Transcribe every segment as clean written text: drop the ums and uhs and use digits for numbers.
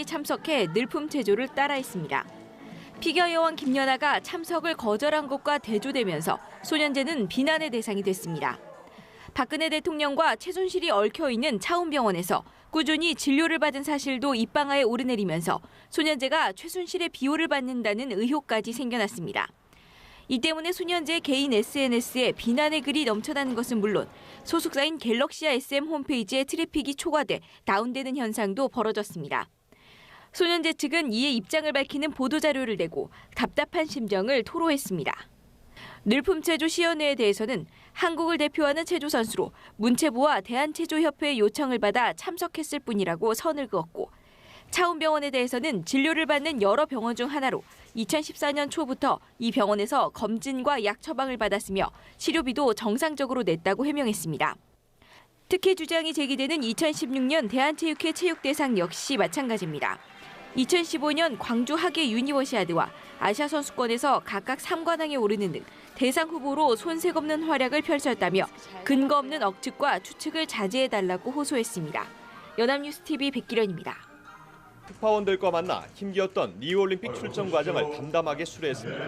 참석해 늘품 체조를 따라했습니다. 피겨 여왕 김연아가 참석을 거절한 것과 대조되면서 소년제는 비난의 대상이 됐습니다. 박근혜 대통령과 최순실이 얽혀있는 차움병원에서 꾸준히 진료를 받은 사실도 입방아에 오르내리면서 소년제가 최순실의 비호를 받는다는 의혹까지 생겨났습니다. 이 때문에 소년제 개인 SNS에 비난의 글이 넘쳐나는 것은 물론 소속사인 갤럭시아 SM 홈페이지에 트래픽이 초과돼 다운되는 현상도 벌어졌습니다. 소년제 측은 이에 입장을 밝히는 보도자료를 내고 답답한 심정을 토로했습니다. 늘품체조 시연회에 대해서는 한국을 대표하는 체조 선수로 문체부와 대한체조협회의 요청을 받아 참석했을 뿐이라고 선을 그었고, 차움병원에 대해서는 진료를 받는 여러 병원 중 하나로 2014년 초부터 이 병원에서 검진과 약 처방을 받았으며 치료비도 정상적으로 냈다고 해명했습니다. 특혜 주장이 제기되는 2016년 대한체육회 체육대상 역시 마찬가지입니다. 2015년 광주 하계 유니버시아드와 아시아 선수권에서 각각 3관왕에 오르는 등 대상 후보로 손색 없는 활약을 펼쳤다며 근거 없는 억측과 추측을 자제해달라고 호소했습니다. 연합뉴스TV 백기련입니다. 특파원들과 만나 힘겨웠던 리우올림픽 출전 과정을 담담하게 수료했습니다.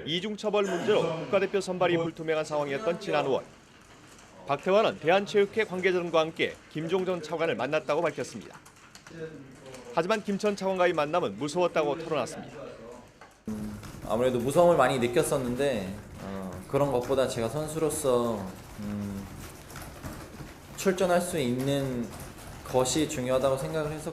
이중처벌 문제로 국가대표 선발이 불투명한 상황이었던 지난 5월. 박태환은 대한체육회 관계자들과 함께 김종 전 차관을 만났다고 밝혔습니다. 하지만 김 전 차관과의 만남은 무서웠다고 털어놨습니다. 아무래도 무서움을 많이 느꼈었는데 그런 것보다 제가 선수로서 출전할 수 있는 것이 중요하다고 생각을 해서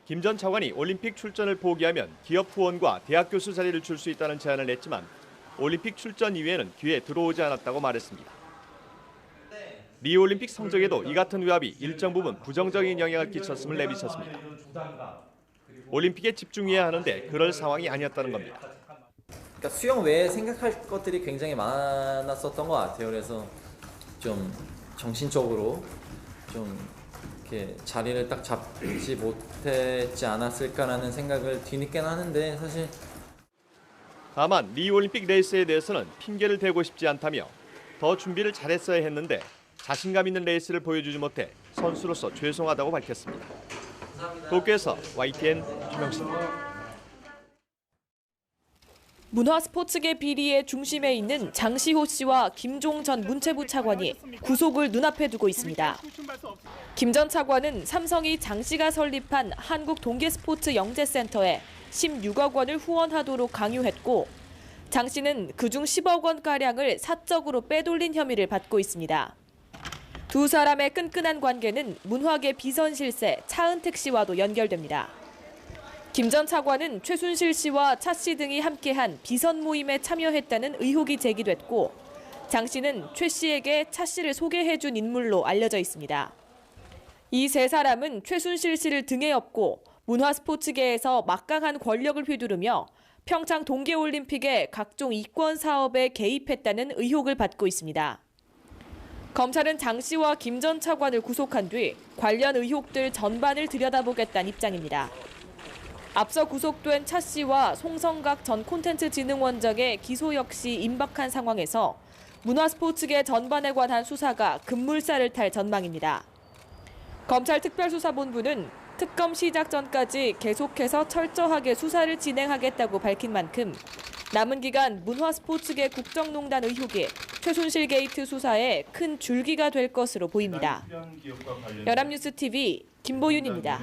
김 전 차관이 올림픽 출전을 포기하면 기업 후원과 대학 교수 자리를 줄 수 있다는 제안을 냈지만 올림픽 출전 이후에는 귀에 들어오지 않았다고 말했습니다. 리우올림픽 성적에도 이 같은 외압이 일정 부분 부정적인 영향을 끼쳤음을 내비쳤습니다. 올림픽에 집중해야 하는데 그럴 상황이 아니었다는 겁니다. 그러니까 수영 외에 생각할 것들이 굉장히 많았었던 것 같아요. 그래서 좀 정신적으로 좀 이렇게 자리를 딱 잡지 못했지 않았을까라는 생각을 뒤늦게는 하는데 사실. 다만 리우올림픽 레이스에 대해서는 핑계를 대고 싶지 않다며 더 준비를 잘했어야 했는데 자신감 있는 레이스를 보여주지 못해 선수로서 죄송하다고 밝혔습니다. 도쿄에서 YTN 김영신입니다. 문화스포츠계 비리의 중심에 있는 장시호 씨와 김종 전 문체부 차관이 구속을 눈앞에 두고 있습니다. 김 전 차관은 삼성이 장 씨가 설립한 한국동계스포츠영재센터에 16억 원을 후원하도록 강요했고, 장 씨는 그중 10억 원가량을 사적으로 빼돌린 혐의를 받고 있습니다. 두 사람의 끈끈한 관계는 문화계 비선 실세 차은택 씨와도 연결됩니다. 김 전 차관은 최순실 씨와 차 씨 등이 함께한 비선 모임에 참여했다는 의혹이 제기됐고, 장 씨는 최 씨에게 차 씨를 소개해준 인물로 알려져 있습니다. 이 세 사람은 최순실 씨를 등에 업고 문화스포츠계에서 막강한 권력을 휘두르며 평창 동계올림픽의 각종 이권 사업에 개입했다는 의혹을 받고 있습니다. 검찰은 장 씨와 김 전 차관을 구속한 뒤 관련 의혹들 전반을 들여다보겠다는 입장입니다. 앞서 구속된 차 씨와 송성각 전 콘텐츠진흥원장의 기소 역시 임박한 상황에서 문화스포츠계 전반에 관한 수사가 급물살을 탈 전망입니다. 검찰 특별수사본부는 특검 시작 전까지 계속해서 철저하게 수사를 진행하겠다고 밝힌 만큼 남은 기간 문화스포츠계 국정농단 의혹이 최순실 게이트 수사에 큰 줄기가 될 것으로 보입니다. 연합뉴스TV 김보윤입니다.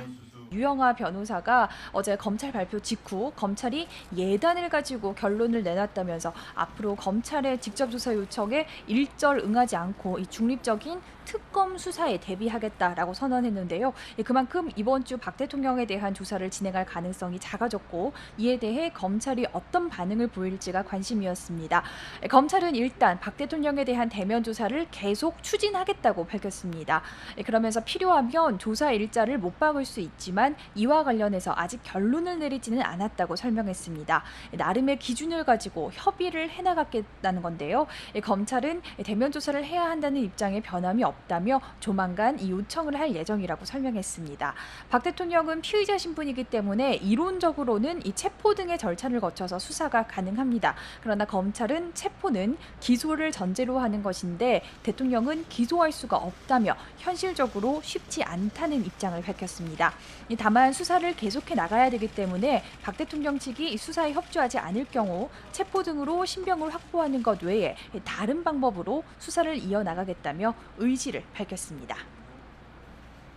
유영하 변호사가 어제 검찰 발표 직후 검찰이 예단을 가지고 결론을 내놨다면서 앞으로 검찰의 직접 조사 요청에 일절 응하지 않고 이 중립적인 특검 수사에 대비하겠다라고 선언했는데요. 그만큼 이번 주 박 대통령에 대한 조사를 진행할 가능성이 작아졌고, 이에 대해 검찰이 어떤 반응을 보일지가 관심이었습니다. 검찰은 일단 박 대통령에 대한 대면 조사를 계속 추진하겠다고 밝혔습니다. 그러면서 필요하면 조사 일자를 못 박을 수 있지만 이와 관련해서 아직 결론을 내리지는 않았다고 설명했습니다. 나름의 기준을 가지고 협의를 해나가겠다는 건데요. 검찰은 대면 조사를 해야 한다는 입장에 변함이 없습니다. 없다며 조만간 이 요청을 할 예정이라고 설명했습니다. 박 대통령은 피의자 신분이기 때문에 이론적으로는 이 체포 등의 절차를 거쳐서 수사가 가능합니다. 그러나 검찰은 체포는 기소를 전제로 하는 것인데 대통령은 기소할 수가 없다며 현실적으로 쉽지 않다는 입장을 밝혔습니다. 다만 수사를 계속해 나가야 되기 때문에 박 대통령 측이 수사에 협조하지 않을 경우 체포 등으로 신병을 확보하는 것 외에 다른 방법으로 수사를 이어나가겠다며 의지를 밝혔습니다.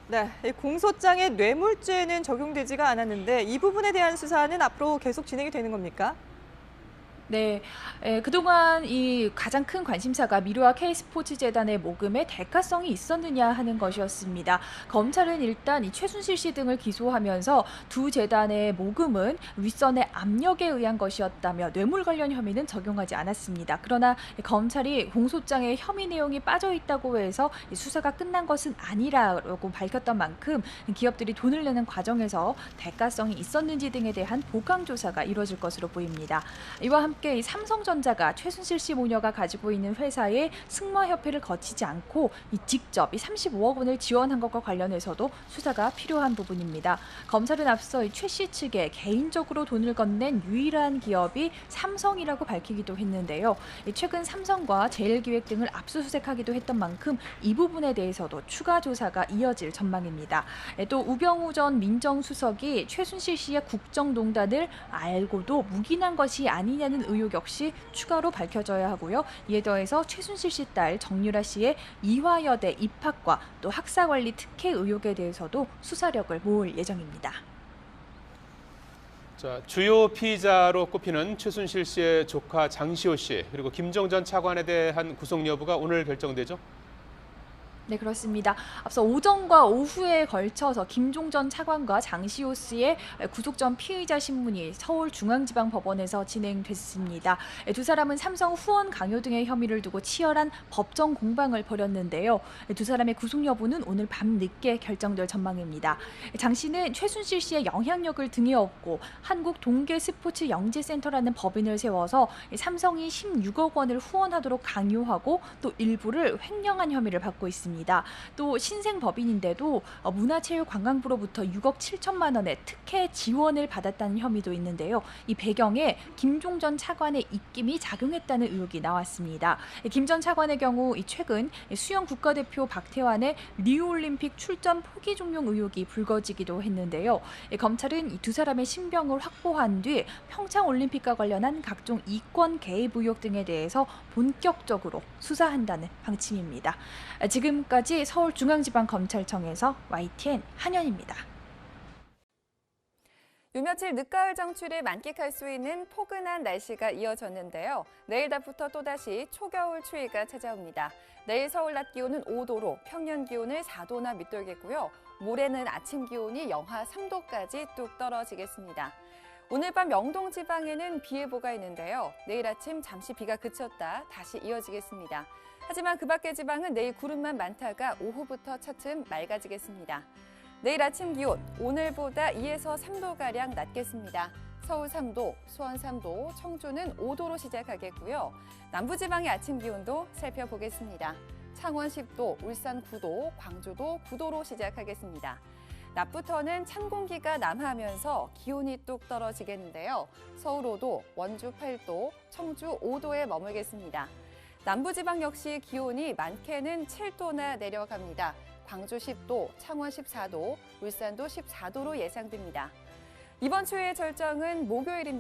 네, 이 공소장에 뇌물죄는 적용되지가 않았는데 이 부분에 대한 수사는 앞으로 계속 진행이 되는 겁니까? 네, 그동안 이 가장 큰 관심사가 미르와 K스포츠재단의 모금에 대가성이 있었느냐 하는 것이었습니다. 검찰은 일단 이 최순실 씨 등을 기소하면서 두 재단의 모금은 윗선의 압력에 의한 것이었다며 뇌물 관련 혐의는 적용하지 않았습니다. 그러나 검찰이 공소장에 혐의 내용이 빠져 있다고 해서 수사가 끝난 것은 아니라고 밝혔던 만큼 기업들이 돈을 내는 과정에서 대가성이 있었는지 등에 대한 보강 조사가 이루어질 것으로 보입니다. 이와 함께 이 삼성전자가 최순실 씨 모녀가 가지고 있는 회사의 승마협회를 거치지 않고 직접 35억 원을 지원한 것과 관련해서도 수사가 필요한 부분입니다. 검찰은 앞서 최 씨 측에 개인적으로 돈을 건넨 유일한 기업이 삼성이라고 밝히기도 했는데요. 최근 삼성과 제일기획 등을 압수수색하기도 했던 만큼 이 부분에 대해서도 추가 조사가 이어질 전망입니다. 또 우병우 전 민정수석이 최순실 씨의 국정농단을 알고도 묵인한 것이 아니냐는 의혹 역시 추가로 밝혀져야 하고요. 이에 더해서 최순실 씨 딸 정유라 씨의 이화여대 입학과 또 학사관리 특혜 의혹에 대해서도 수사력을 모을 예정입니다. 자, 주요 피의자로 꼽히는 최순실 씨의 조카 장시호 씨 그리고 김종 전 차관에 대한 구속 여부가 오늘 결정되죠? 네, 그렇습니다. 앞서 오전과 오후에 걸쳐서 김종 전 차관과 장시호 씨의 구속 전 피의자 신문이 서울중앙지방법원에서 진행됐습니다. 두 사람은 삼성 후원 강요 등의 혐의를 두고 치열한 법정 공방을 벌였는데요. 두 사람의 구속 여부는 오늘 밤 늦게 결정될 전망입니다. 장 씨는 최순실 씨의 영향력을 등에 업고 한국동계스포츠영재센터라는 법인을 세워서 삼성이 16억 원을 후원하도록 강요하고 또 일부를 횡령한 혐의를 받고 있습니다. 또 신생법인인데도 문화체육관광부로부터 6억 7천만 원의 특혜 지원을 받았다는 혐의도 있는데요. 이 배경에 김종 전 차관의 입김이 작용했다는 의혹이 나왔습니다. 김 전 차관의 경우 최근 수영 국가대표 박태환의 리우올림픽 출전 포기 종용 의혹이 불거지기도 했는데요. 검찰은 이 두 사람의 신병을 확보한 뒤 평창올림픽과 관련한 각종 이권 개입 의혹 등에 대해서 본격적으로 수사한다는 방침입니다. 지금까지 서울중앙지방검찰청에서 YTN 한현입니다. 요 며칠 늦가을 정취를 만끽할 수 있는 포근한 날씨가 이어졌는데요. 내일 낮부터 또다시 초겨울 추위가 찾아옵니다. 내일 서울 낮 기온은 5도로 평년 기온을 4도나 밑돌겠고요. 모레는 아침 기온이 영하 3도까지 뚝 떨어지겠습니다. 오늘 밤 영동 지방에는 비 예보가 있는데요. 내일 아침 잠시 비가 그쳤다 다시 이어지겠습니다. 하지만 그 밖의 지방은 내일 구름만 많다가 오후부터 차츰 맑아지겠습니다. 내일 아침 기온 오늘보다 2에서 3도가량 낮겠습니다. 서울 3도, 수원 3도, 청주는 5도로 시작하겠고요. 남부지방의 아침 기온도 살펴보겠습니다. 창원 10도, 울산 9도, 광주도 9도로 시작하겠습니다. 낮부터는 찬 공기가 남하하면서 기온이 뚝 떨어지겠는데요. 서울 5도, 원주 8도, 청주 5도에 머물겠습니다. 남부지방 역시 기온이 많게는 7도나 내려갑니다. 광주 10도, 창원 14도, 울산도 14도로 예상됩니다. 이번 추위의 절정은 목요일입니다.